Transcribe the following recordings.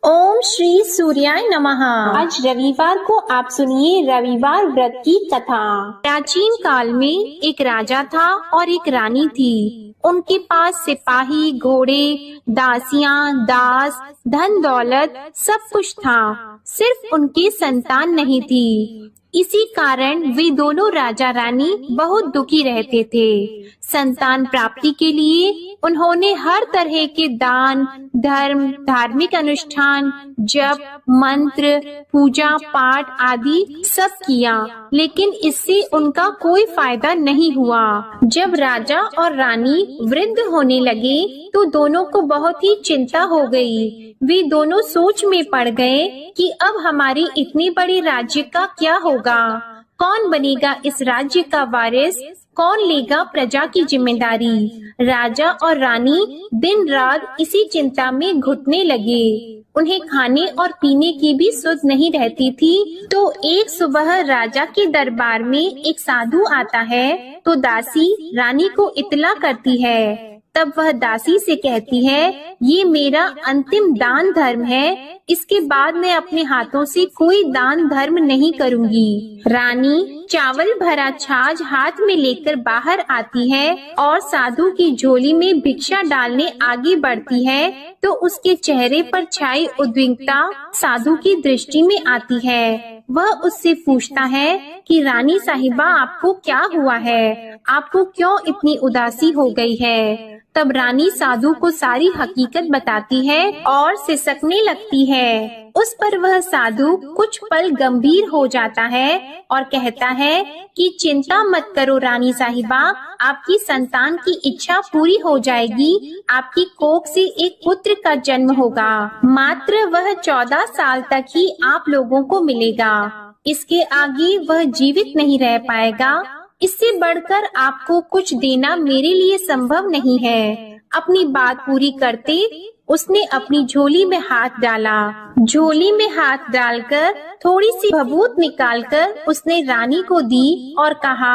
ओम श्री सूर्याय नमः। आज रविवार को आप सुनिए रविवार व्रत की कथा। प्राचीन काल में एक राजा था और एक रानी थी। उनके पास सिपाही, घोड़े, दासियां, दास, धन दौलत सब कुछ था, सिर्फ उनकी संतान नहीं थी। इसी कारण वे दोनों राजा रानी बहुत दुखी रहते थे। संतान प्राप्ति के लिए उन्होंने हर तरह के दान, धर्म, धार्मिक अनुष्ठान, जप, मंत्र, पूजा पाठ आदि सब किया, लेकिन इससे उनका कोई फायदा नहीं हुआ। जब राजा और रानी वृद्ध होने लगे तो दोनों को बहुत ही चिंता हो गई। वे दोनों सोच में पड़ गए कि अब हमारे इतने बड़े राज्य का क्या होगा, कौन बनेगा इस राज्य का वारिस, कौन लेगा प्रजा की जिम्मेदारी। राजा और रानी दिन रात इसी चिंता में घुटने लगे। उन्हें खाने और पीने की भी सुध नहीं रहती थी। तो एक सुबह राजा के दरबार में एक साधु आता है तो दासी रानी को इत्तला करती है। तब वह दासी से कहती है, ये मेरा अंतिम दान धर्म है, इसके बाद मैं अपने हाथों से कोई दान धर्म नहीं करूंगी। रानी चावल भरा छाछ हाथ में लेकर बाहर आती है और साधु की झोली में भिक्षा डालने आगे बढ़ती है तो उसके चेहरे पर छाई उद्विग्नता साधु की दृष्टि में आती है। वह उससे पूछता है कि रानी साहिबा, आपको क्या हुआ है, आपको क्यों इतनी उदासी हो गई है। तब रानी साधु को सारी हकीकत बताती है और सिसकने लगती है। उस पर वह साधु कुछ पल गंभीर हो जाता है और कहता है कि चिंता मत करो रानी साहिबा, आपकी संतान की इच्छा पूरी हो जाएगी। आपकी कोख से एक पुत्र का जन्म होगा, मात्र वह 14 साल तक ही आप लोगों को मिलेगा। इसके आगे वह जीवित नहीं रह पाएगा। इससे बढ़कर आपको कुछ देना मेरे लिए संभव नहीं है। अपनी बात पूरी करते उसने अपनी झोली में हाथ डाला। झोली में हाथ डालकर थोड़ी सी भभूत निकालकर उसने रानी को दी और कहा,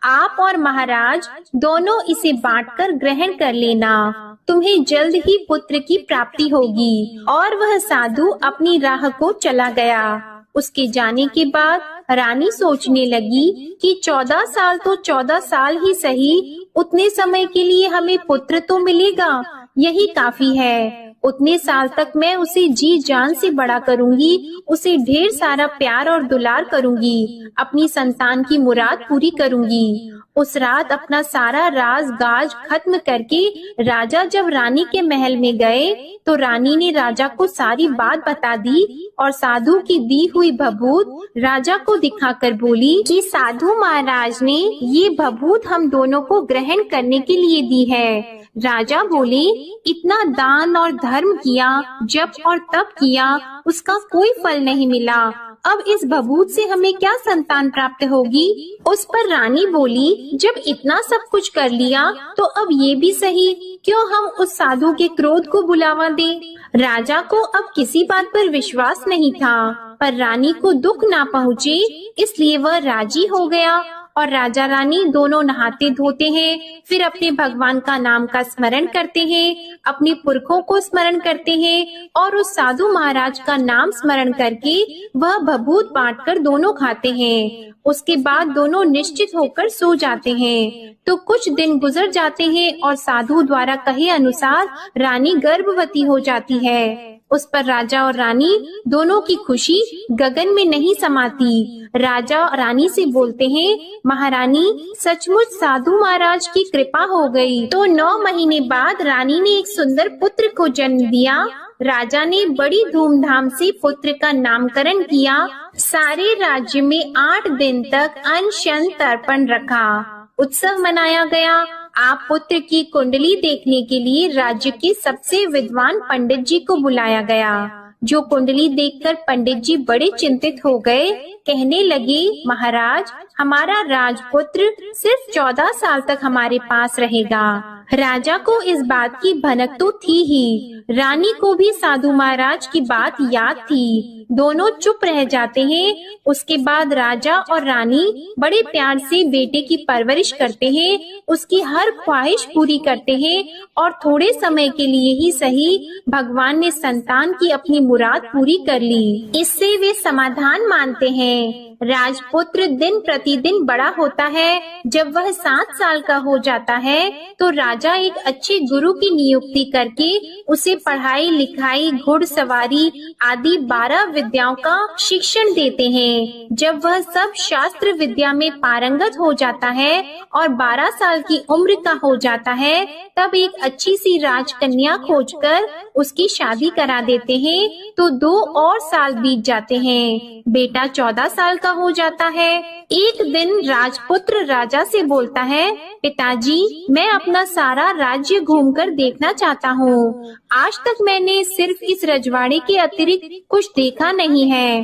आप और महाराज दोनों इसे बांटकर ग्रहण कर लेना, तुम्हें जल्द ही पुत्र की प्राप्ति होगी। और वह साधु अपनी राह को चला गया। उसके जाने के बाद रानी सोचने लगी कि 14 साल तो 14 साल ही सही, उतने समय के लिए हमें पुत्र तो मिलेगा, यही काफी है। उतने साल तक मैं उसे जी जान से बड़ा करूंगी, उसे ढेर सारा प्यार और दुलार करूंगी, अपनी संतान की मुराद पूरी करूंगी। उस रात अपना सारा राज गाज खत्म करके राजा जब रानी के महल में गए तो रानी ने राजा को सारी बात बता दी और साधु की दी हुई भभूत राजा को दिखाकर बोली कि साधु महाराज ने ये भभूत हम दोनों को ग्रहण करने के लिए दी है। राजा बोले, इतना दान और धर्म किया, जप और तप किया, उसका कोई फल नहीं मिला। अब इस भभूत से हमें क्या संतान प्राप्त होगी। उस पर रानी बोली, जब इतना सब कुछ कर लिया तो अब ये भी सही, क्यों हम उस साधु के क्रोध को बुलावा दें। राजा को अब किसी बात पर विश्वास नहीं था, पर रानी को दुख ना पहुँचे इसलिए वह राजी हो गया। और राजा रानी दोनों नहाते धोते हैं, फिर अपने भगवान का नाम का स्मरण करते हैं, अपने पुरखों को स्मरण करते हैं और उस साधु महाराज का नाम स्मरण करके वह भभूत बांटकर दोनों खाते हैं। उसके बाद दोनों निश्चित होकर सो जाते हैं। तो कुछ दिन गुजर जाते हैं और साधु द्वारा कहे अनुसार रानी गर्भवती हो जाती है। उस पर राजा और रानी दोनों की खुशी गगन में नहीं समाती। राजा रानी से बोलते हैं, महारानी सचमुच साधु महाराज की कृपा हो गई। तो 9 महीने बाद रानी ने एक सुंदर पुत्र को जन्म दिया। राजा ने बड़ी धूमधाम से पुत्र का नामकरण किया। सारे राज्य में 8 दिन तक अन्न शन तर्पण रखा, उत्सव मनाया गया। आप पुत्र की कुंडली देखने के लिए राज्य के सबसे विद्वान पंडित जी को बुलाया गया। जो कुंडली देखकर पंडित जी बड़े चिंतित हो गए, कहने लगे, महाराज हमारा राजपुत्र सिर्फ 14 साल तक हमारे पास रहेगा। राजा को इस बात की भनक तो थी ही, रानी को भी साधु महाराज की बात याद थी, दोनों चुप रह जाते हैं। उसके बाद राजा और रानी बड़े प्यार से बेटे की परवरिश करते हैं, उसकी हर ख्वाहिश पूरी करते हैं और थोड़े समय के लिए ही सही भगवान ने संतान की अपनी मुराद पूरी कर ली। इससे वे समाधान मानते हैं। राजपुत्र दिन प्रतिदिन बड़ा होता है। जब वह 7 साल का हो जाता है तो राजा एक अच्छे गुरु की नियुक्ति करके उसे पढ़ाई लिखाई, घुड़सवारी आदि 12 विद्याओं का शिक्षण देते हैं। जब वह सब शास्त्र विद्या में पारंगत हो जाता है और 12 साल की उम्र का हो जाता है, तब एक अच्छी सी राजकन्या खोजकर उसकी शादी करा देते हैं। तो 2 और साल बीत जाते हैं। बेटा 14 साल का हो जाता है। एक दिन राजपुत्र राजा से बोलता है, पिताजी, मैं अपना सारा राज्य घूमकर देखना चाहता हूँ। आज तक मैंने सिर्फ इस रजवाड़े के अतिरिक्त कुछ देखा नहीं है।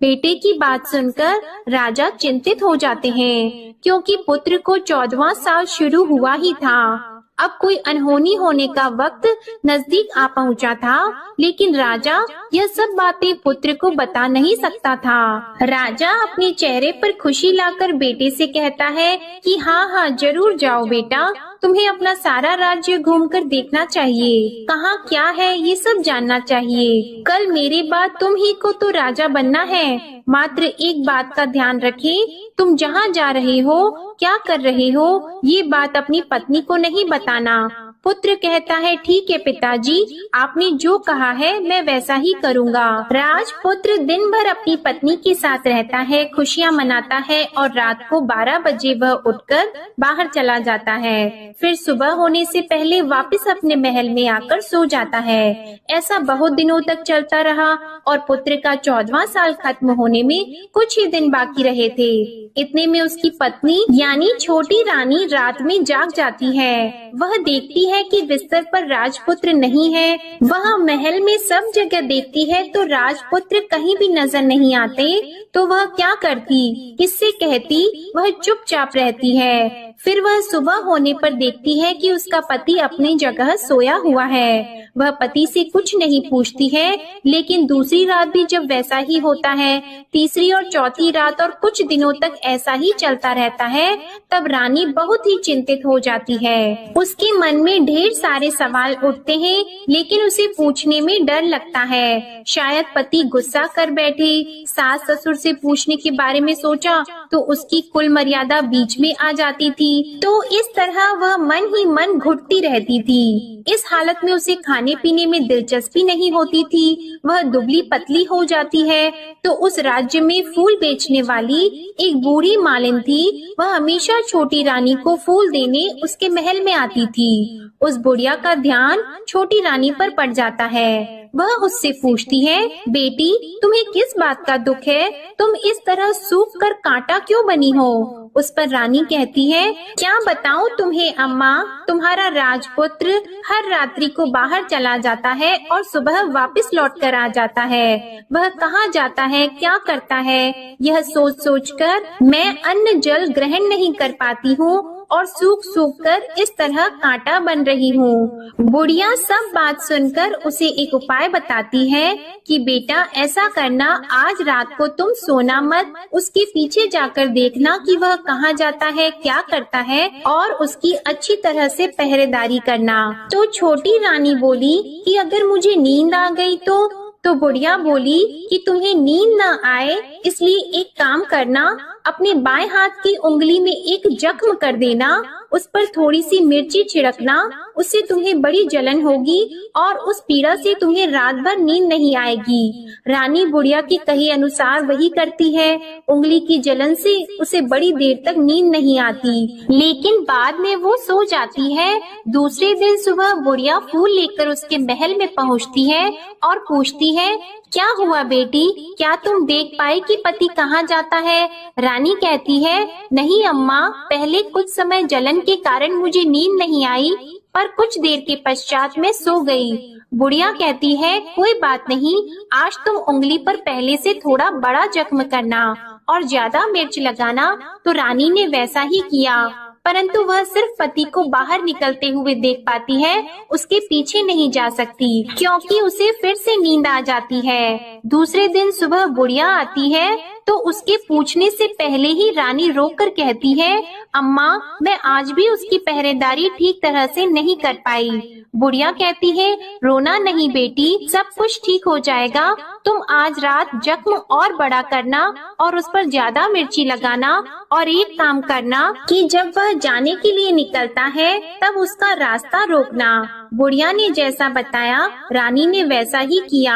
बेटे की बात सुनकर राजा चिंतित हो जाते हैं, क्योंकि पुत्र को 14वां साल शुरू हुआ ही था। अब कोई अनहोनी होने का वक्त नजदीक आ पहुंचा था, लेकिन राजा यह सब बातें पुत्र को बता नहीं सकता था। राजा अपने चेहरे पर खुशी लाकर बेटे से कहता है कि हाँ, जरूर जाओ बेटा, तुम्हें अपना सारा राज्य घूमकर देखना चाहिए। कहाँ क्या है ये सब जानना चाहिए। कल मेरे बाद तुम ही को तो राजा बनना है। मात्र एक बात का ध्यान रखें, तुम जहाँ जा रहे हो, क्या कर रहे हो, ये बात अपनी पत्नी को नहीं बताना। पुत्र कहता है, ठीक है पिताजी, आपने जो कहा है मैं वैसा ही करूँगा। राजपुत्र दिन भर अपनी पत्नी के साथ रहता है, खुशियाँ मनाता है और रात को 12 बजे वह उठकर बाहर चला जाता है। फिर सुबह होने से पहले वापस अपने महल में आकर सो जाता है। ऐसा बहुत दिनों तक चलता रहा और पुत्र का 14वां साल खत्म होने में कुछ ही दिन बाकी रहे थे। इतने में उसकी पत्नी यानी छोटी रानी रात में जाग जाती है। वह देखती है कि बिस्तर पर राजपुत्र नहीं है। वह महल में सब जगह देखती है तो राजपुत्र कहीं भी नजर नहीं आते। तो वह क्या करती, किससे कहती? वह चुपचाप रहती है। फिर वह सुबह होने पर देखती है कि उसका पति अपनी जगह सोया हुआ है। वह पति से कुछ नहीं पूछती है, लेकिन दूसरी रात भी जब वैसा ही होता है, तीसरी और चौथी रात और कुछ दिनों तक ऐसा ही चलता रहता है, तब रानी बहुत ही चिंतित हो जाती है। उसके मन में ढेर सारे सवाल उठते हैं, लेकिन उसे पूछने में डर लगता है। शायद पति गुस्सा कर बैठे। सास ससुर से पूछने के बारे में सोचा तो उसकी कुल मर्यादा बीच में आ जाती थी। तो इस तरह वह मन ही मन घुटती रहती थी। इस हालत में उसे खाने पीने में दिलचस्पी नहीं होती थी। वह दुबली पतली हो जाती है। तो उस राज्य में फूल बेचने वाली एक बूढ़ी मालिन थी। वह हमेशा छोटी रानी को फूल देने उसके महल में आती थी। उस बुढ़िया का ध्यान छोटी रानी पर पड़ जाता है। वह उससे पूछती है, बेटी, तुम्हें किस बात का दुख है? तुम इस तरह सूख कर कांटा क्यों बनी हो? उस पर रानी कहती है, क्या बताऊं तुम्हें अम्मा, तुम्हारा राजपुत्र हर रात्रि को बाहर चला जाता है और सुबह वापस लौट कर आ जाता है। वह कहाँ जाता है, क्या करता है, यह सोच सोच कर मैं अन्न जल ग्रहण नहीं कर पाती हूँ और सूख सूख कर इस तरह कांटा बन रही हूँ। बुढ़िया सब बात सुनकर उसे एक उपाय बताती है कि बेटा ऐसा करना, आज रात को तुम सोना मत, उसके पीछे जाकर देखना कि वह कहाँ जाता है, क्या करता है और उसकी अच्छी तरह से पहरेदारी करना। तो छोटी रानी बोली कि अगर मुझे नींद आ गई तो बुढ़िया बोली कि तुम्हें नींद न आए इसलिए एक काम करना, अपने बाएं हाथ की उंगली में एक जख्म कर देना, उस पर थोड़ी सी मिर्ची छिड़कना, उससे तुम्हें बड़ी जलन होगी और उस पीड़ा से तुम्हें रात भर नींद नहीं आएगी। रानी बुढ़िया के कहे अनुसार वही करती है। उंगली की जलन से उसे बड़ी देर तक नींद नहीं आती, लेकिन बाद में वो सो जाती है। दूसरे दिन सुबह बुढ़िया फूल लेकर उसके महल में पहुँचती है और पूछती है, क्या हुआ बेटी, क्या तुम देख पाई कि पति कहाँ जाता है? रानी कहती है, नहीं अम्मा, पहले कुछ समय जलन के कारण मुझे नींद नहीं आई, पर कुछ देर के पश्चात मैं सो गई। बुढ़िया कहती है, कोई बात नहीं, आज तुम उंगली पर पहले से थोड़ा बड़ा जख्म करना और ज्यादा मिर्च लगाना। तो रानी ने वैसा ही किया। परंतु वह सिर्फ पति को बाहर निकलते हुए देख पाती है, उसके पीछे नहीं जा सकती क्योंकि उसे फिर से नींद आ जाती है। दूसरे दिन सुबह बुढ़िया आती है तो उसके पूछने से पहले ही रानी रोककर कहती है, अम्मा, मैं आज भी उसकी पहरेदारी ठीक तरह से नहीं कर पाई। बुढ़िया कहती है, रोना नहीं बेटी, सब कुछ ठीक हो जाएगा। तुम आज रात जख्म और बड़ा करना और उस पर ज्यादा मिर्ची लगाना और एक काम करना कि जब वह जाने के लिए निकलता है तब उसका रास्ता रोकना। बुढ़िया ने जैसा बताया रानी ने वैसा ही किया।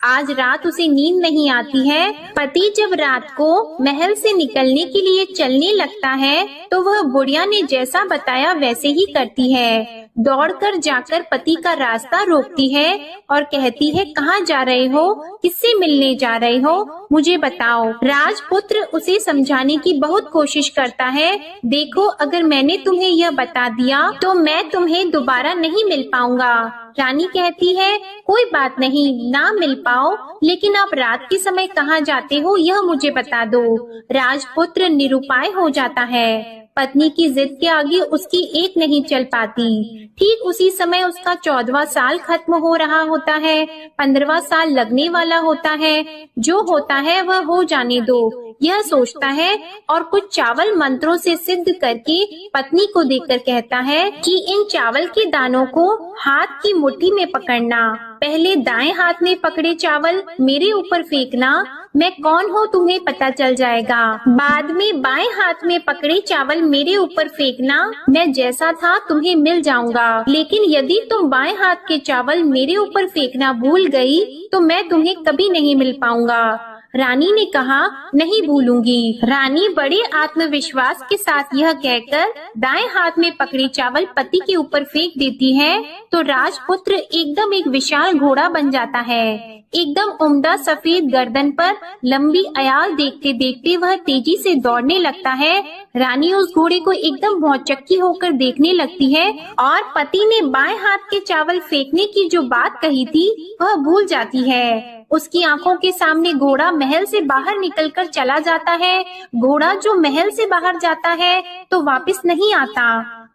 आज रात उसे नींद नहीं आती है। पति जब रात को महल से निकलने के लिए चलने लगता है तो वह बुढ़िया ने जैसा बताया वैसे ही करती है। दौड़कर जाकर पति का रास्ता रोकती है और कहती है, कहाँ जा रहे हो, किससे मिलने जा रहे हो, मुझे बताओ। राजपुत्र उसे समझाने की बहुत कोशिश करता है। देखो, अगर मैंने तुम्हें यह बता दिया तो मैं तुम्हें दोबारा नहीं मिल पाऊंगा। रानी कहती है, कोई बात नहीं, ना मिल पाओ, लेकिन आप रात के समय कहाँ जाते हो यह मुझे बता दो। राजपुत्र निरुपाय हो जाता है। पत्नी की जिद के आगे उसकी एक नहीं चल पाती। ठीक उसी समय उसका 14वां साल खत्म हो रहा होता है, 15वां साल लगने वाला होता है। जो होता है वह हो जाने दो, यह सोचता है और कुछ चावल मंत्रों से सिद्ध करके पत्नी को देकर कहता है कि इन चावल के दानों को हाथ की मुट्ठी में पकड़ना। पहले दाएं हाथ में पकड़े चावल मेरे ऊपर फेंकना, मैं कौन हूँ तुम्हें पता चल जाएगा। बाद में बाएं हाथ में पकड़े चावल मेरे ऊपर फेंकना, मैं जैसा था तुम्हें मिल जाऊंगा। लेकिन यदि तुम बाएं हाथ के चावल मेरे ऊपर फेंकना भूल गई तो मैं तुम्हें कभी नहीं मिल पाऊंगा। रानी ने कहा, नहीं भूलूंगी। रानी बड़े आत्मविश्वास के साथ यह कहकर दाएं हाथ में पकड़ी चावल पति के ऊपर फेंक देती है तो राजपुत्र एकदम एक विशाल घोड़ा बन जाता है। एकदम उम्दा सफेद गर्दन पर लंबी अयाल देखते देखते वह तेजी से दौड़ने लगता है। रानी उस घोड़े को एकदम भौचक्की होकर देखने लगती है और पति ने बाएं हाथ के चावल फेंकने की जो बात कही थी वह भूल जाती है। उसकी आंखों के सामने घोड़ा महल से बाहर निकलकर चला जाता है। घोड़ा जो महल से बाहर जाता है तो वापस नहीं आता।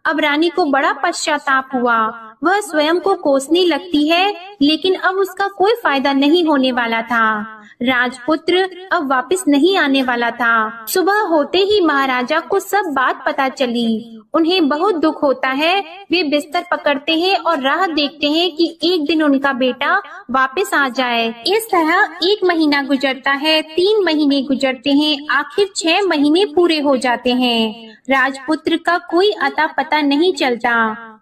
अब रानी को बड़ा पश्चाताप हुआ। वह स्वयं को कोसने लगती है, लेकिन अब उसका कोई फायदा नहीं होने वाला था। राजपुत्र अब वापस नहीं आने वाला था। सुबह होते ही महाराजा को सब बात पता चली। उन्हें बहुत दुख होता है। वे बिस्तर पकड़ते हैं और राह देखते हैं कि एक दिन उनका बेटा वापस आ जाए। इस तरह 1 महीना गुजरता है, 3 महीने गुजरते हैं, आखिर 6 महीने पूरे हो जाते हैं। राजपुत्र का कोई अता पता नहीं चलता।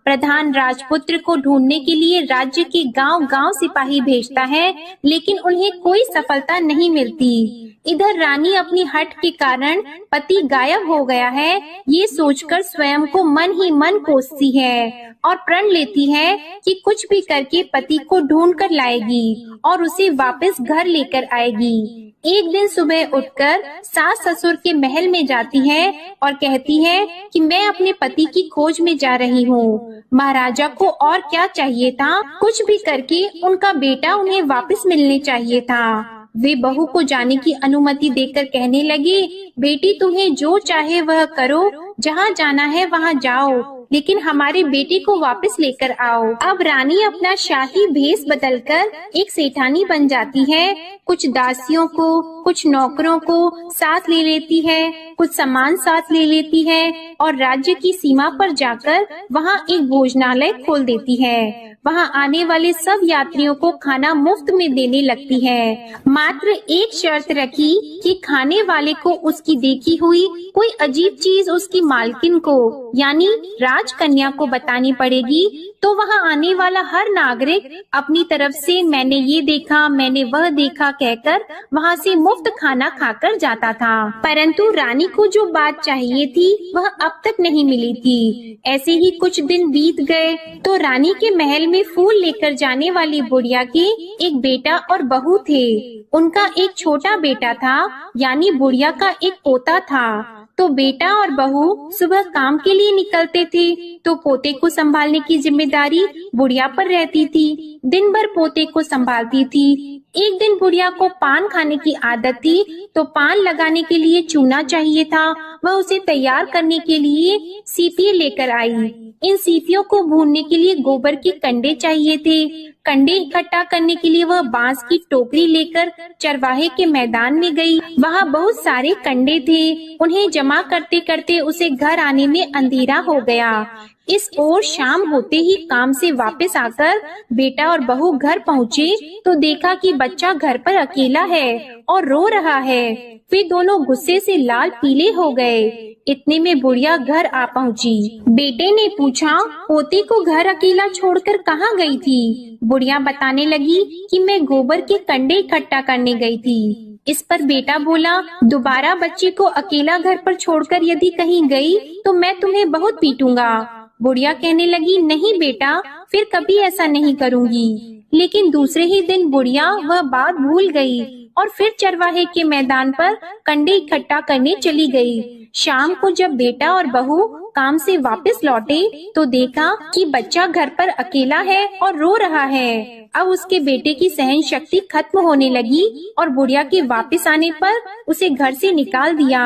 प्रधान राजपुत्र को ढूंढने के लिए राज्य के गांव-गांव सिपाही भेजता है, लेकिन उन्हें कोई सफलता नहीं मिलती। इधर रानी अपनी हठ के कारण पति गायब हो गया है, ये सोचकर स्वयं को मन ही मन कोसती है और प्रण लेती है कि कुछ भी करके पति को ढूंढ कर लाएगी और उसे वापस घर लेकर आएगी। एक दिन सुबह उठकर सास ससुर के महल में जाती है और कहती है कि मैं अपने पति की खोज में जा रही हूँ। महाराजा को और क्या चाहिए था, कुछ भी करके उनका बेटा उन्हें वापस मिलने चाहिए था। वे बहू को जाने की अनुमति देकर कहने लगी, बेटी तुम्हें जो चाहे वह करो, जहाँ जाना है वहाँ जाओ, लेकिन हमारे बेटे को वापस लेकर आओ। अब रानी अपना शाही भेष बदलकर एक सेठानी बन जाती है। कुछ दासियों को, कुछ नौकरों को साथ ले लेती है, कुछ सामान साथ ले लेती है और राज्य की सीमा पर जाकर वहाँ एक भोजनालय खोल देती है। वहाँ आने वाले सब यात्रियों को खाना मुफ्त में देने लगती है। मात्र एक शर्त रखी कि खाने वाले को उसकी देखी हुई कोई अजीब चीज उसकी मालकिन को यानी राजकन्या को बतानी पड़ेगी, तो वहाँ आने वाला हर नागरिक अपनी तरफ से मैंने ये देखा, मैंने वह देखा कहकर वहाँ से मुफ्त खाना खाकर जाता था। परंतु रानी को जो बात चाहिए थी वह अब तक नहीं मिली थी। ऐसे ही कुछ दिन बीत गए तो रानी के महल में फूल लेकर जाने वाली बुढ़िया के एक बेटा और बहू थे। उनका एक छोटा बेटा था, यानी बुढ़िया का एक पोता था। तो बेटा और बहू सुबह काम के लिए निकलते थे तो पोते को संभालने की जिम्मेदारी बुढ़िया पर रहती थी। दिन भर पोते को संभालती थी। एक दिन बुढ़िया को पान खाने की आदत थी, तो पान लगाने के लिए चूना चाहिए था। वह उसे तैयार करने के लिए सीपी लेकर आई। इन सीपियों को भूनने के लिए गोबर के कंडे चाहिए थे। कंडे इकट्ठा करने के लिए वह बांस की टोकरी लेकर चरवाहे के मैदान में गई। वहाँ बहुत सारे कंडे थे। उन्हें जमा करते करते उसे घर आने में अंधेरा हो गया। इस ओर शाम होते ही काम से वापस आकर बेटा और बहू घर पहुँचे तो देखा कि बच्चा घर पर अकेला है और रो रहा है। वे दोनों गुस्से से लाल पीले हो गए। इतने में बुढ़िया घर आ पहुँची। बेटे ने पूछा, पोते को घर अकेला छोड़कर कहाँ गई थी? बुढ़िया बताने लगी कि मैं गोबर के कंडे इकट्ठा करने गई थी। इस पर बेटा बोला, दोबारा बच्चे को अकेला घर पर छोड़कर यदि कहीं गई तो मैं तुम्हें बहुत पीटूंगा। बुढ़िया कहने लगी, नहीं बेटा, फिर कभी ऐसा नहीं करूंगी। लेकिन दूसरे ही दिन बुढ़िया वह बात भूल गई और फिर चरवाहे के मैदान पर कंडे इकट्ठा करने चली गई। शाम को जब बेटा और बहू काम से वापस लौटे तो देखा कि बच्चा घर पर अकेला है और रो रहा है। अब उसके बेटे की सहन शक्ति खत्म होने लगी और बुढ़िया के वापस आने पर उसे घर से निकाल दिया।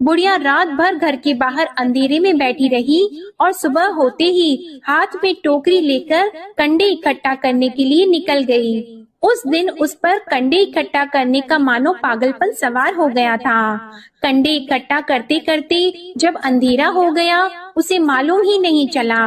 बुढ़िया रात भर घर के बाहर अंधेरे में बैठी रही और सुबह होते ही हाथ में टोकरी लेकर कंडे इकट्ठा करने के लिए निकल गई। उस दिन उस पर कंडे इकट्ठा करने का मानो पागलपन सवार हो गया था। कंडे इकट्ठा करते करते जब अंधेरा हो गया उसे मालूम ही नहीं चला।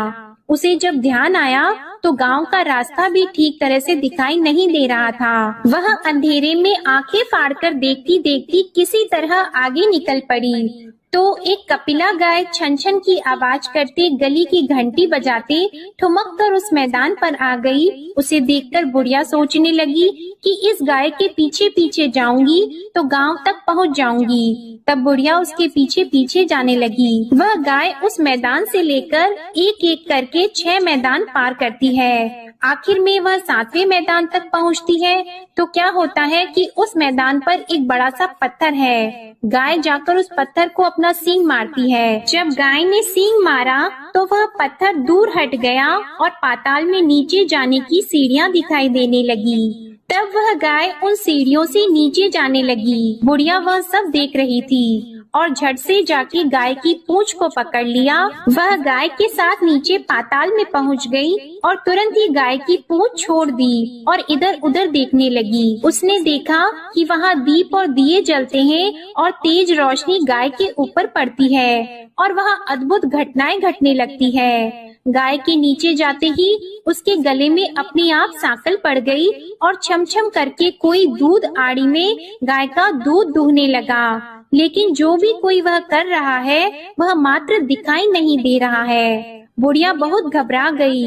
उसे जब ध्यान आया तो गांव का रास्ता भी ठीक तरह से दिखाई नहीं दे रहा था। वह अंधेरे में आंखें फाड़कर देखती देखती किसी तरह आगे निकल पड़ी तो एक कपिला गाय छन छन की आवाज करते गली की घंटी बजाते ठुमक कर उस मैदान पर आ गई। उसे देखकर बुढ़िया सोचने लगी कि इस गाय के पीछे पीछे जाऊंगी तो गांव तक पहुंच जाऊंगी। तब बुढ़िया उसके पीछे पीछे जाने लगी। वह गाय उस मैदान से लेकर एक एक करके 6 मैदान पार करती है। आखिर में वह 7वें मैदान तक पहुंचती है तो क्या होता है कि उस मैदान पर एक बड़ा सा पत्थर है। गाय जाकर उस पत्थर को अपना सींग मारती है। जब गाय ने सींग मारा तो वह पत्थर दूर हट गया और पाताल में नीचे जाने की सीढ़ियां दिखाई देने लगी। तब वह गाय उन सीढ़ियों से नीचे जाने लगी। बुढ़िया वह सब देख रही थी और झट से जाके गाय की पूंछ को पकड़ लिया। वह गाय के साथ नीचे पाताल में पहुंच गई और तुरंत ही गाय की पूंछ छोड़ दी और इधर उधर देखने लगी। उसने देखा कि वहाँ दीप और दिए जलते हैं और तेज रोशनी गाय के ऊपर पड़ती है और वहाँ अद्भुत घटनाएं घटने लगती है। गाय के नीचे जाते ही उसके गले में अपने आप सांकल पड़ गई और छम-छम करके कोई दूध आड़ी में गाय का दूध दूहने लगा। लेकिन जो भी कोई वह कर रहा है वह मात्र दिखाई नहीं दे रहा है। बुढ़िया बहुत घबरा गई,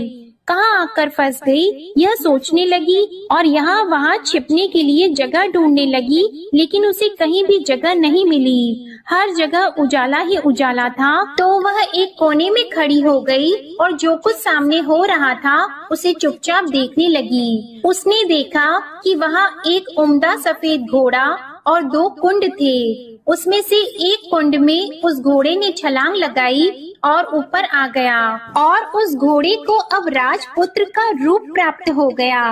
कहाँ आकर फंस गई यह सोचने लगी और यहाँ वहाँ छिपने के लिए जगह ढूंढने लगी। लेकिन उसे कहीं भी जगह नहीं मिली। हर जगह उजाला ही उजाला था। तो वह एक कोने में खड़ी हो गई और जो कुछ सामने हो रहा था उसे चुपचाप देखने लगी। उसने देखा कि वहाँ एक उम्दा सफेद घोड़ा और 2 कुंड थे। उसमें से एक कुंड में उस घोड़े ने छलांग लगाई और ऊपर आ गया और उस घोड़े को अब राजपुत्र का रूप प्राप्त हो गया।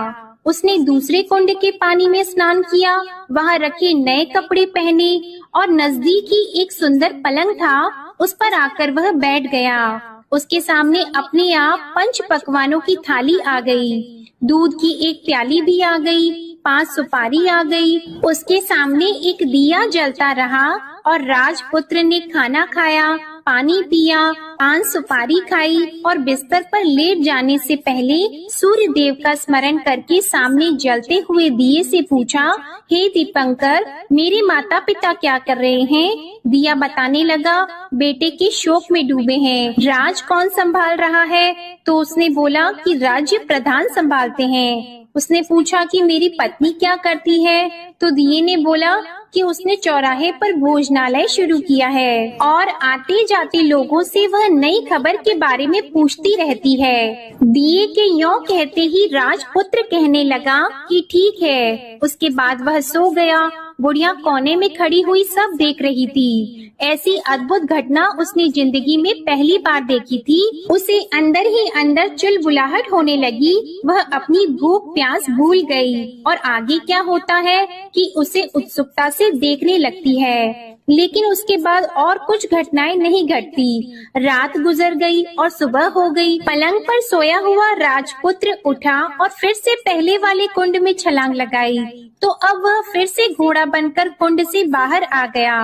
उसने दूसरे कुंड के पानी में स्नान किया, वहाँ रखे नए कपड़े पहने और नजदीक ही एक सुंदर पलंग था, उस पर आकर वह बैठ गया। उसके सामने अपने आप 5 पकवानों की थाली आ गई। दूध की एक प्याली भी आ गई, 5 सुपारी आ गई। उसके सामने एक दिया जलता रहा और राजपुत्र ने खाना खाया, पानी पिया, 5 सुपारी खाई और बिस्तर पर लेट जाने से पहले सूर्य देव का स्मरण करके सामने जलते हुए दिए से पूछा, हे दीपंकर, मेरे माता पिता क्या कर रहे हैं? दिया बताने लगा, बेटे के शोक में डूबे हैं। राज कौन संभाल रहा है? तो उसने बोला कि राज्य प्रधान संभालते हैं। उसने पूछा कि मेरी पत्नी क्या करती है? तो दिए ने बोला कि उसने चौराहे पर भोजनालय शुरू किया है और आते जाते लोगों से वह नई खबर के बारे में पूछती रहती है। दिए के यों कहते ही राजपुत्र कहने लगा कि ठीक है। उसके बाद वह सो गया बुढ़िया कोने में खड़ी हुई सब देख रही थी। ऐसी अद्भुत घटना उसने जिंदगी में पहली बार देखी थी। उसे अंदर ही अंदर चुलबुलाहट होने लगी। वह अपनी भूख प्यास भूल गई और आगे क्या होता है कि उसे उत्सुकता से देखने लगती है। लेकिन उसके बाद और कुछ घटनाएं नहीं घटती। रात गुजर गई और सुबह हो गई। पलंग पर सोया हुआ राजपुत्र उठा और फिर से पहले वाले कुंड में छलांग लगाई। तो अब वह फिर से घोड़ा बनकर कुंड से बाहर आ गया।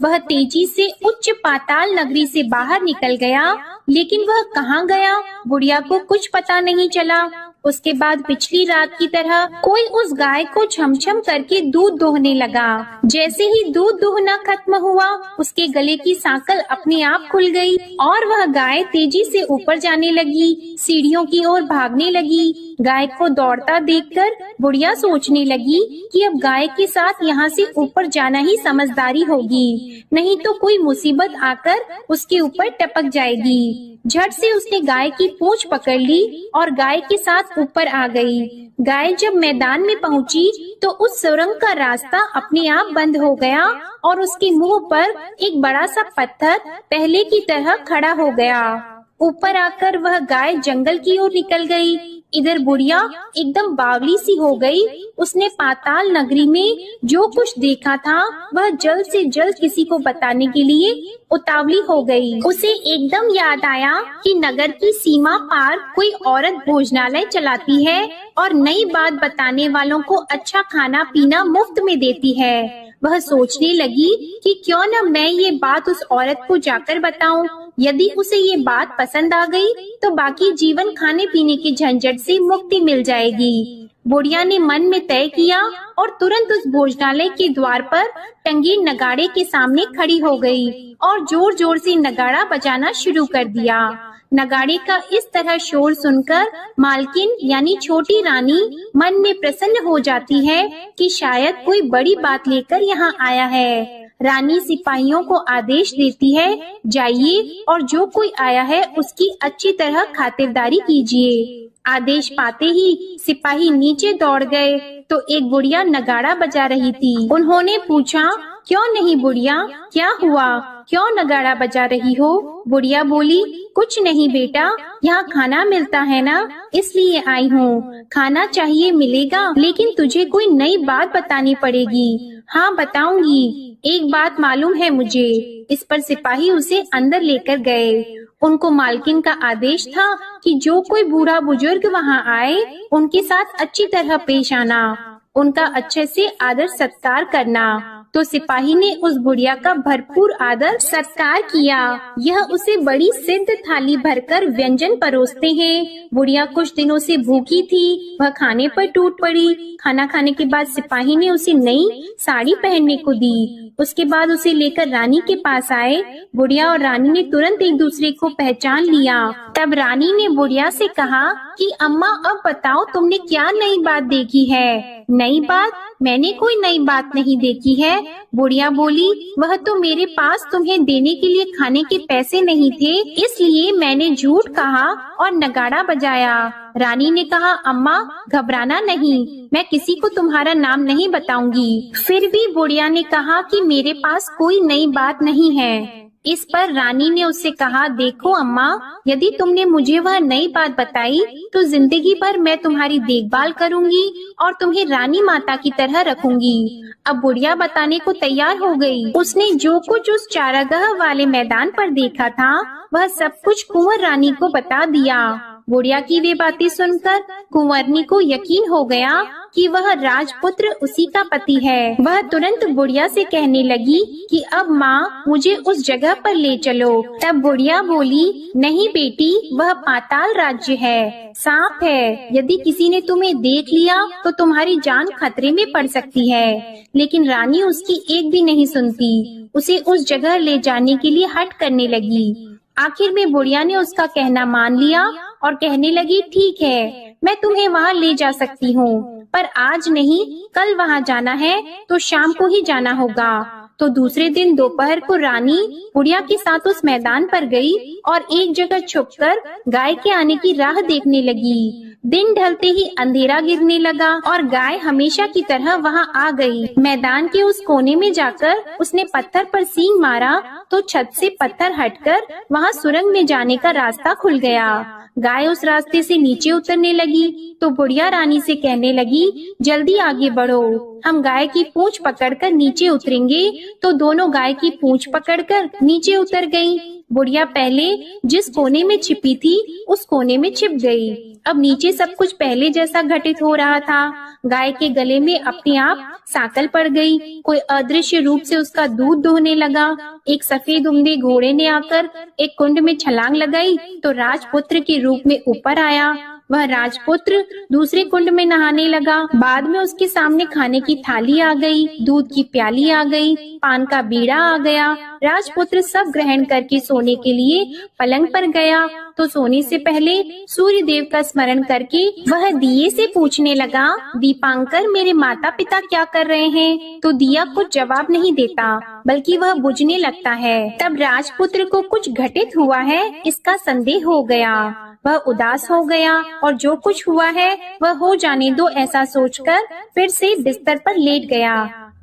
वह तेजी से उच्च पाताल नगरी से बाहर निकल गया, लेकिन वह कहाँ गया बुढ़िया को कुछ पता नहीं चला। उसके बाद पिछली रात की तरह कोई उस गाय को छमछम करके दूध दोहने लगा। जैसे ही दूध दोहना खत्म हुआ, उसके गले की सांकल अपने आप खुल गई और वह गाय तेजी से ऊपर जाने लगी, सीढ़ियों की ओर भागने लगी। गाय को दौड़ता देखकर बुढ़िया सोचने लगी कि अब गाय के साथ यहाँ से ऊपर जाना ही समझदारी होगी, नहीं तो कोई मुसीबत आकर उसके ऊपर टपक जाएगी। झट से उसने गाय की पूंछ पकड़ ली और गाय के साथ ऊपर आ गई। गाय जब मैदान में पहुंची तो उस सुरंग का रास्ता अपने आप बंद हो गया और उसके मुंह पर एक बड़ा सा पत्थर पहले की तरह खड़ा हो गया। ऊपर आकर वह गाय जंगल की ओर निकल गई। इधर बुढ़िया एकदम बावली सी हो गई। उसने पाताल नगरी में जो कुछ देखा था वह जल्द से जल्द किसी को बताने के लिए उतावली हो गई। उसे एकदम याद आया कि नगर की सीमा पार कोई औरत भोजनालय चलाती है और नई बात बताने वालों को अच्छा खाना पीना मुफ्त में देती है। वह सोचने लगी कि क्यों न मैं ये बात उस औरत को जाकर बताऊं। यदि उसे ये बात पसंद आ गई तो बाकी जीवन खाने पीने के झंझट से मुक्ति मिल जाएगी। बुढ़िया ने मन में तय किया और तुरंत उस भोजनालय के द्वार पर टंगे नगाड़े के सामने खड़ी हो गई और जोर जोर से नगाड़ा बजाना शुरू कर दिया। नगाड़े का इस तरह शोर सुनकर मालकिन यानी छोटी रानी मन में प्रसन्न हो जाती है कि शायद कोई बड़ी बात लेकर यहाँ आया है। रानी सिपाहियों को आदेश देती है, जाइए और जो कोई आया है उसकी अच्छी तरह खातिरदारी कीजिए। आदेश पाते ही सिपाही नीचे दौड़ गए तो एक बुढ़िया नगाड़ा बजा रही थी। उन्होंने पूछा, क्यों नहीं बुढ़िया, क्या हुआ, क्यों नगाड़ा बजा रही हो? बुढ़िया बोली, कुछ नहीं बेटा, यहाँ खाना मिलता है ना, इसलिए आई हूँ। खाना चाहिए मिलेगा, लेकिन तुझे कोई नई बात बतानी पड़ेगी। हाँ बताऊंगी, एक बात मालूम है मुझे। इस पर सिपाही उसे अंदर लेकर गए। उनको मालकिन का आदेश था कि जो कोई बूढ़ा बुजुर्ग वहाँ आए उनके साथ अच्छी तरह पेश आना, उनका अच्छे से आदर सत्कार करना। तो सिपाही ने उस बुढ़िया का भरपूर आदर सत्कार किया। यह उसे बड़ी सिद्ध थाली भरकर व्यंजन परोसते हैं। बुढ़िया कुछ दिनों से भूखी थी, वह खाने पर टूट पड़ी। खाना खाने के बाद सिपाही ने उसे नई साड़ी पहनने को दी। उसके बाद उसे लेकर रानी के पास आए। बुढ़िया और रानी ने तुरंत एक दूसरे को पहचान लिया। तब रानी ने बुढ़िया से कहा कि अम्मा अब बताओ तुमने क्या नई बात देखी है? नई बात? मैंने कोई नई बात नहीं देखी है। बुढ़िया बोली, वह तो मेरे पास तुम्हें देने के लिए खाने के पैसे नहीं थे, इसलिए मैंने झूठ कहा और नगाड़ा बजाया। रानी ने कहा, अम्मा घबराना नहीं, मैं किसी को तुम्हारा नाम नहीं बताऊंगी। फिर भी बुढ़िया ने कहा कि मेरे पास कोई नई बात नहीं है। इस पर रानी ने उससे कहा, देखो अम्मा, यदि तुमने मुझे वह नई बात बताई तो जिंदगी भर मैं तुम्हारी देखभाल करूंगी और तुम्हें रानी माता की तरह रखूंगी। अब बुढ़िया बताने को तैयार हो गई। उसने जो कुछ उस चारागाह वाले मैदान पर देखा था वह सब कुछ कुंवर रानी को बता दिया। बुढ़िया की वे बातें सुनकर कुंवरनी को यकीन हो गया कि वह राजपुत्र उसी का पति है। वह तुरंत बुढ़िया से कहने लगी कि अब माँ मुझे उस जगह पर ले चलो। तब बुढ़िया बोली, नहीं बेटी, वह पाताल राज्य है, सांप है। यदि किसी ने तुम्हें देख लिया तो तुम्हारी जान खतरे में पड़ सकती है। लेकिन रानी उसकी एक भी नहीं सुनती, उसे उस जगह ले जाने के लिए हठ करने लगी। आखिर में बुढ़िया ने उसका कहना मान लिया और कहने लगी, ठीक है, मैं तुम्हें वहाँ ले जा सकती हूँ, पर आज नहीं, कल वहाँ जाना है तो शाम को ही जाना होगा। तो दूसरे दिन दोपहर को रानी बुढ़िया के साथ उस मैदान पर गई और एक जगह छुपकर गाय के आने की राह देखने लगी। दिन ढलते ही अंधेरा गिरने लगा और गाय हमेशा की तरह वहाँ आ गई। मैदान के उस कोने में जाकर उसने पत्थर पर सींग मारा तो छत से पत्थर हटकर वहाँ सुरंग में जाने का रास्ता खुल गया। गाय उस रास्ते से नीचे उतरने लगी तो बुढ़िया रानी से कहने लगी, जल्दी आगे बढ़ो, हम गाय की पूंछ पकड़कर नीचे उतरेंगे। तो दोनों गाय की पूंछ पकड़कर नीचे उतर गईं। बुढ़िया पहले जिस कोने में छिपी थी उस कोने में छिप गई। अब नीचे सब कुछ पहले जैसा घटित हो रहा था। गाय के गले में अपने आप सांकल पड़ गई। कोई अदृश्य रूप से उसका दूध दोहने लगा। एक सफेद उम्दे घोड़े ने आकर एक कुंड में छलांग लगाई तो राजपुत्र के रूप में ऊपर आया। वह राजपुत्र दूसरे कुंड में नहाने लगा। बाद में उसके सामने खाने की थाली आ गई, दूध की प्याली आ गई, पान का बीड़ा आ गया। राजपुत्र सब ग्रहण करके सोने के लिए पलंग पर गया तो सोने से पहले सूर्य देव का स्मरण करके वह दिए से पूछने लगा, दीपांकर मेरे माता पिता क्या कर रहे हैं? तो दिया कुछ जवाब नहीं देता बल्कि वह बुझने लगता है। तब राजपुत्र को कुछ घटित हुआ है इसका संदेह हो गया। वह उदास हो गया और जो कुछ हुआ है वह हो जाने दो ऐसा सोचकर फिर से बिस्तर पर लेट गया।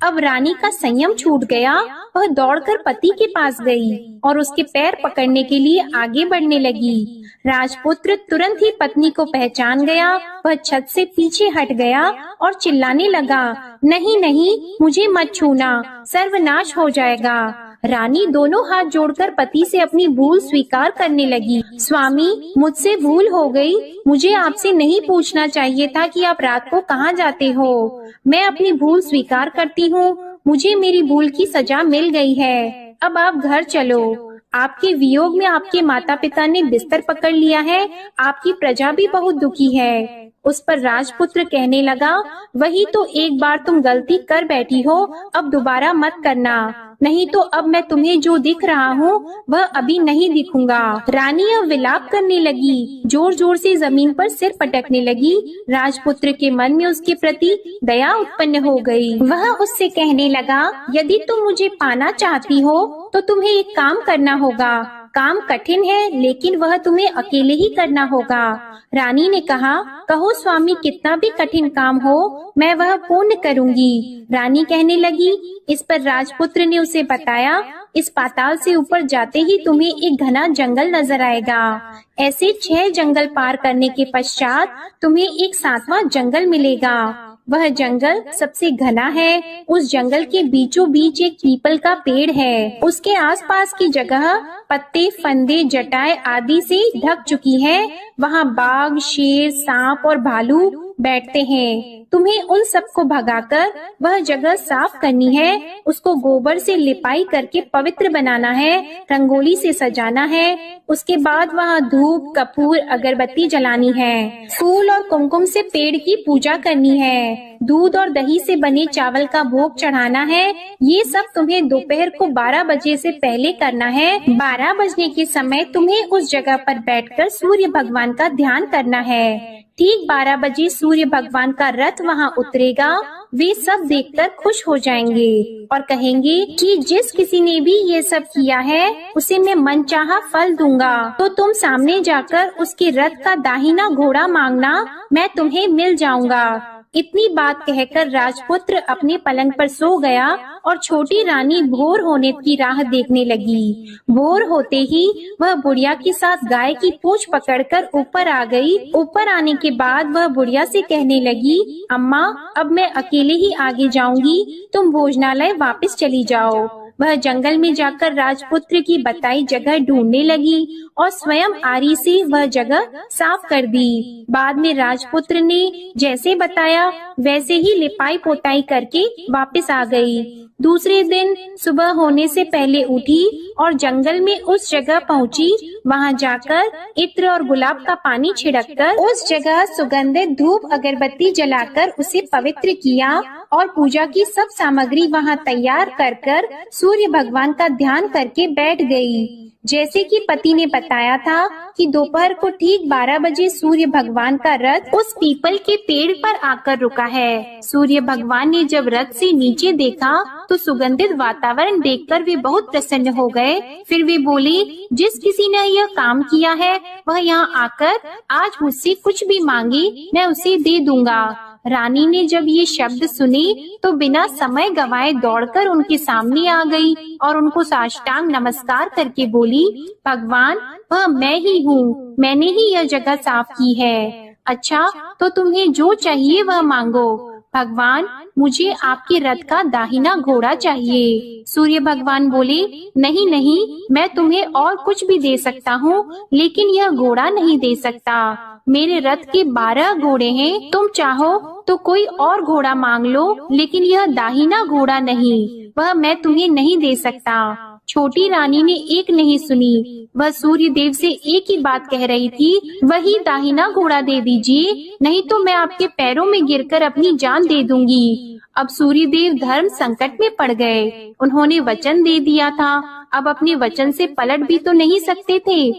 अब रानी का संयम छूट गया। वह दौड़कर पति के पास गई और उसके पैर पकड़ने के लिए आगे बढ़ने लगी। राजपुत्र तुरंत ही पत्नी को पहचान गया। वह छत से पीछे हट गया और चिल्लाने लगा, नहीं नहीं, मुझे मत छूना, सर्वनाश हो जाएगा। रानी दोनों हाथ जोड़कर पति से अपनी भूल स्वीकार करने लगी। स्वामी, मुझसे भूल हो गई। मुझे आपसे नहीं पूछना चाहिए था कि आप रात को कहाँ जाते हो। मैं अपनी भूल स्वीकार करती हूँ। मुझे मेरी भूल की सजा मिल गई है। अब आप घर चलो। आपके वियोग में आपके माता पिता ने बिस्तर पकड़ लिया है। आपकी प्रजा भी बहुत दुखी है। उस पर राजपुत्र कहने लगा, वही तो एक बार तुम गलती कर बैठी हो, अब दोबारा मत करना, नहीं तो अब मैं तुम्हें जो दिख रहा हूँ वह अभी नहीं दिखूंगा। रानी अब विलाप करने लगी, जोर जोर से जमीन पर सिर पटकने लगी। राजपुत्र के मन में उसके प्रति दया उत्पन्न हो गई। वह उससे कहने लगा, यदि तुम मुझे पाना चाहती हो तो तुम्हें एक काम करना होगा। काम कठिन है लेकिन वह तुम्हें अकेले ही करना होगा। रानी ने कहा, कहो स्वामी, कितना भी कठिन काम हो मैं वह पूर्ण करूंगी। रानी कहने लगी। इस पर राजपुत्र ने उसे बताया, इस पाताल से ऊपर जाते ही तुम्हें एक घना जंगल नजर आएगा। ऐसे 6 जंगल पार करने के पश्चात तुम्हें एक 7वां जंगल मिलेगा। वह जंगल सबसे घना है। उस जंगल के बीचों बीच एक पीपल का पेड़ है। उसके आसपास की जगह पत्ते, फंदे, जटाएं आदि से ढक चुकी है। वहाँ बाघ, शेर, सांप और भालू बैठते हैं। तुम्हें उन सबको भगाकर वह जगह साफ करनी है। उसको गोबर से लिपाई करके पवित्र बनाना है, रंगोली से सजाना है। उसके बाद वहाँ धूप, कपूर, अगरबत्ती जलानी है। फूल और कुमकुम से पेड़ की पूजा करनी है। दूध और दही से बने चावल का भोग चढ़ाना है। ये सब तुम्हें दोपहर को 12 बजे से पहले करना है। 12 बजने के समय तुम्हें उस जगह पर बैठकर सूर्य भगवान का ध्यान करना है। ठीक 12 बजे सूर्य भगवान का रथ वहाँ उतरेगा। वे सब देखकर खुश हो जाएंगे और कहेंगे कि जिस किसी ने भी ये सब किया है उसे मैं मनचाहा फल दूंगा। तो तुम सामने जाकर उसके रथ का दाहिना घोड़ा मांगना, मैं तुम्हें मिल जाऊंगा। इतनी बात कहकर राजपुत्र अपने पलंग पर सो गया और छोटी रानी भोर होने की राह देखने लगी। भोर होते ही वह बुढ़िया के साथ गाय की पूंछ पकड़कर ऊपर आ गई। ऊपर आने के बाद वह बुढ़िया से कहने लगी, अम्मा, अब मैं अकेले ही आगे जाऊंगी, तुम भोजनालय वापस चली जाओ। वह जंगल में जाकर राजपुत्र की बताई जगह ढूंढने लगी और स्वयं आरी से वह जगह साफ कर दी। बाद में राजपुत्र ने जैसे बताया वैसे ही लिपाई पोताई करके वापस आ गई। दूसरे दिन सुबह होने से पहले उठी और जंगल में उस जगह पहुंची। वहां जाकर इत्र और गुलाब का पानी छिड़ककर उस जगह सुगंधित धूप अगरबत्ती जलाकर उसे पवित्र किया और पूजा की सब सामग्री वहां तैयार कर सूर्य भगवान का ध्यान करके बैठ गई। जैसे कि पति ने बताया था कि दोपहर को ठीक 12 बजे सूर्य भगवान का रथ उस पीपल के पेड़ पर आकर रुका है। सूर्य भगवान ने जब रथ से नीचे देखा तो सुगंधित वातावरण देखकर वे बहुत प्रसन्न हो गए। फिर वे बोली, जिस किसी ने यह काम किया है वह यहाँ आकर आज मुझसे कुछ भी मांगे मैं उसे दे दूंगा। रानी ने जब ये शब्द सुने तो बिना समय गवाए दौड़कर उनके सामने आ गई और उनको साष्टांग नमस्कार करके बोली, भगवान वह मैं ही हूँ, मैंने ही यह जगह साफ की है। अच्छा, तो तुम्हें जो चाहिए वह मांगो। भगवान मुझे आपके रथ का दाहिना घोड़ा चाहिए। सूर्य भगवान बोले, नहीं नहीं, मैं तुम्हें और कुछ भी दे सकता हूँ, लेकिन यह घोड़ा नहीं दे सकता। मेरे रथ के 12 घोड़े हैं, तुम चाहो तो कोई और घोड़ा मांग लो, लेकिन यह दाहिना घोड़ा नहीं, वह मैं तुम्हें नहीं दे सकता। छोटी रानी ने एक नहीं सुनी, वह सूर्य देव से एक ही बात कह रही थी, वही दाहिना घोड़ा दे दीजिए, नहीं तो मैं आपके पैरों में गिरकर अपनी जान दे दूंगी। अब सूर्य देव धर्म संकट में पड़ गए। उन्होंने वचन दे दिया था, अब अपने वचन से पलट भी तो नहीं सकते थे।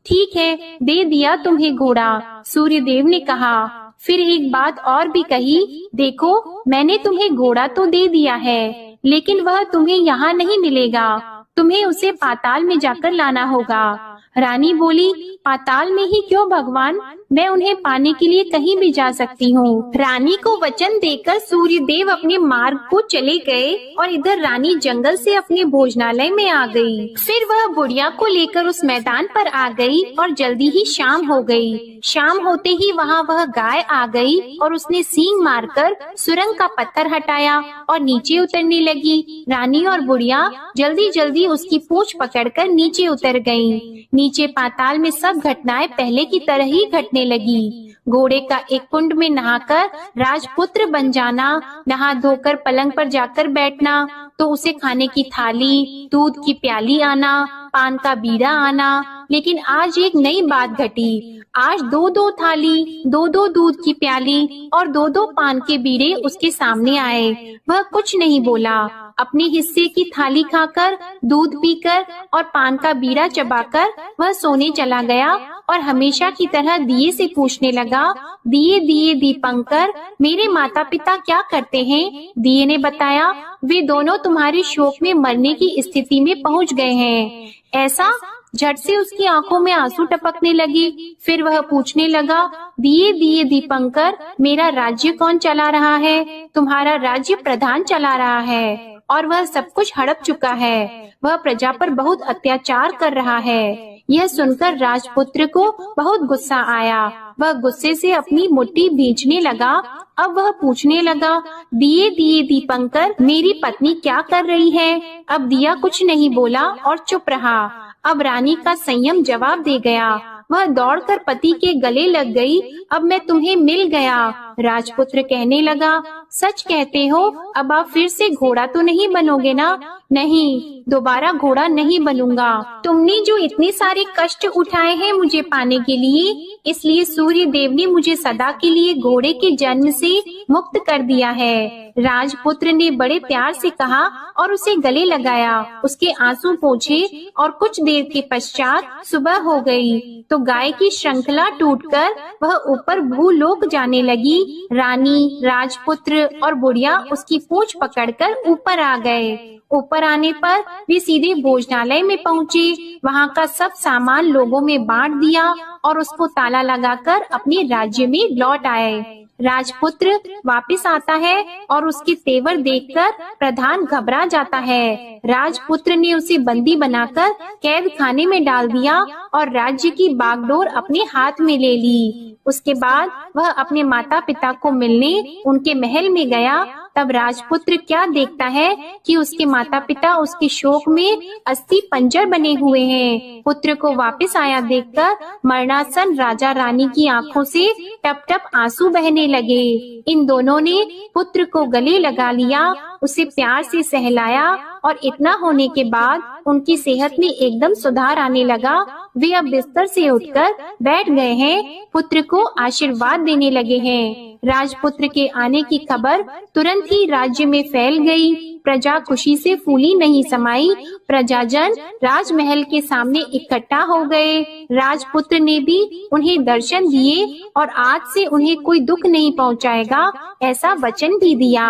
ठीक है, दे दिया तुम्हें घोड़ा, सूर्य देव ने कहा। फिर एक बात और भी कही, देखो मैंने तुम्हें घोड़ा तो दे दिया है, लेकिन वह तुम्हें यहाँ नहीं मिलेगा, तुम्हें उसे पाताल में जाकर लाना होगा। रानी बोली, पाताल में ही क्यों भगवान, मैं उन्हें पाने के लिए कहीं भी जा सकती हूँ। रानी को वचन देकर सूर्य देव अपने मार्ग को चले गए और इधर रानी जंगल से अपने भोजनालय में आ गई। फिर वह बुढ़िया को लेकर उस मैदान पर आ गई और जल्दी ही शाम हो गई। शाम होते ही वहाँ वह गाय आ गई और उसने सींग मारकर सुरंग का पत्थर हटाया और नीचे उतरने लगी। रानी और बुढ़िया जल्दी जल्दी उसकी पूंछ पकड़कर नीचे उतर गईं। नीचे पाताल में सब घटनाएं पहले की तरह ही घटने लगी। घोड़े का एक कुंड में नहाकर राजपुत्र बन जाना, नहा धोकर पलंग पर जाकर बैठना, तो उसे खाने की थाली, दूध की प्याली आना, पान का बीड़ा आना। लेकिन आज एक नई बात घटी। आज 2-2 थाली, 2-2 दूध की प्याली और 2-2 पान के बीड़े उसके सामने आए। वह कुछ नहीं बोला। अपने हिस्से की थाली खाकर, दूध पीकर और पान का बीड़ा चबाकर वह सोने चला गया और हमेशा की तरह दिए से पूछने लगा, दिए दिए दीपंकर, मेरे माता पिता क्या करते हैं? दिए ने बताया, वे दोनों तुम्हारे शोक में मरने की स्थिति में पहुंच गए हैं। ऐसा? झट से उसकी आंखों में आंसू टपकने लगे। फिर वह पूछने लगा, दिए दिए दीपंकर, मेरा राज्य कौन चला रहा है? तुम्हारा राज्य प्रधान चला रहा है और वह सब कुछ हड़प चुका है। वह प्रजा पर बहुत अत्याचार कर रहा है। यह सुनकर राजपुत्र को बहुत गुस्सा आया। वह गुस्से से अपनी मुट्ठी भींचने लगा। अब वह पूछने लगा, दिए दिए दीपंकर, मेरी पत्नी क्या कर रही है? अब दिया कुछ नहीं बोला और चुप रहा। अब रानी का संयम जवाब दे गया। वह दौड़कर पति के गले लग गई। अब मैं तुम्हें मिल गया। राजपुत्र कहने लगा, सच कहते हो? अब आप फिर से घोड़ा तो नहीं बनोगे ना? नहीं, दोबारा घोड़ा नहीं बनूंगा। तुमने जो इतने सारे कष्ट उठाए हैं मुझे पाने के लिए, इसलिए सूर्य देव ने मुझे सदा के लिए घोड़े के जन्म से मुक्त कर दिया है। राजपुत्र ने बड़े प्यार से कहा और उसे गले लगाया। उसके आंसू पोंछे और कुछ देर के पश्चात सुबह हो गई तो गाय की श्रृंखला टूटकर वह ऊपर भूलोक जाने लगी। रानी, राजपुत्र और बुढ़िया उसकी पूंछ पकड़कर ऊपर आ गए। ऊपर आने पर वे सीधे भोजनालय में पहुँचे। वहाँ का सब सामान लोगों में बांट दिया और उसको ताला लगाकर अपने राज्य में लौट आए। राजपुत्र वापस आता है और उसके तेवर देखकर प्रधान घबरा जाता है। राजपुत्र ने उसे बंदी बनाकर कैद खाने में डाल दिया और राज्य की बागडोर अपने हाथ में ले ली। उसके बाद वह अपने माता पिता को मिलने उनके महल में गया। तब राजपुत्र क्या देखता है कि उसके माता पिता उसके शोक में अस्थि पंजर बने हुए हैं। पुत्र को वापस आया देखकर मरणासन राजा रानी की आंखों से टप टप आंसू बहने लगे। इन दोनों ने पुत्र को गले लगा लिया, उसे प्यार से सहलाया और इतना होने के बाद उनकी सेहत में एकदम सुधार आने लगा। वे अब बिस्तर से उठकर बैठ गए हैं, पुत्र को आशीर्वाद देने लगे हैं। राजपुत्र के आने की खबर तुरंत ही राज्य में फैल गई। प्रजा खुशी से फूली नहीं समाई। प्रजाजन राजमहल के सामने इकट्ठा हो गए। राजपुत्र ने भी उन्हें दर्शन दिए और आज से उन्हें कोई दुख नहीं पहुंचाएगा, ऐसा वचन भी दिया।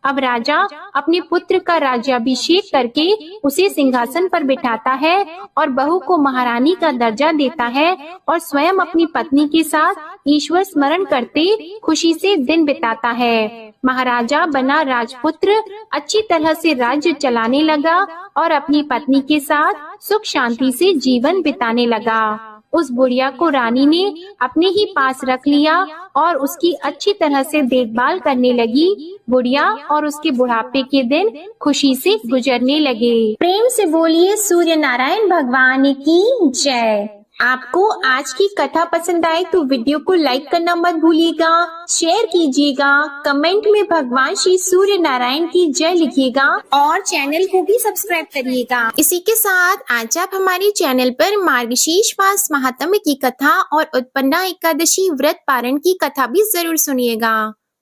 अब राजा अपने पुत्र का राज्याभिषेक करके उसे सिंहासन पर बिठाता है और बहू को महारानी का दर्जा देता है और स्वयं अपनी पत्नी के साथ ईश्वर स्मरण करते खुशी से दिन बिताता है। महाराजा बना राजपुत्र अच्छी तरह से राज्य चलाने लगा और अपनी पत्नी के साथ सुख शांति से जीवन बिताने लगा। उस बुढ़िया को रानी ने अपने ही पास रख लिया और उसकी अच्छी तरह से देखभाल करने लगी। बुढ़िया और उसके बुढ़ापे के दिन खुशी से गुजरने लगे। प्रेम से बोलिए सूर्य नारायण भगवान की जय। आपको आज की कथा पसंद आए तो वीडियो को लाइक करना मत भूलिएगा, शेयर कीजिएगा, कमेंट में भगवान श्री सूर्य नारायण की जय लिखिएगा और चैनल को भी सब्सक्राइब करिएगा। इसी के साथ आज आप हमारे चैनल पर मार्गशीर्ष मास महात्म्य की कथा और उत्पन्ना एकादशी व्रत पारण की कथा भी जरूर सुनिएगा।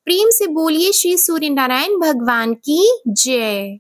प्रेम से बोलिए श्री सूर्य नारायण भगवान की जय।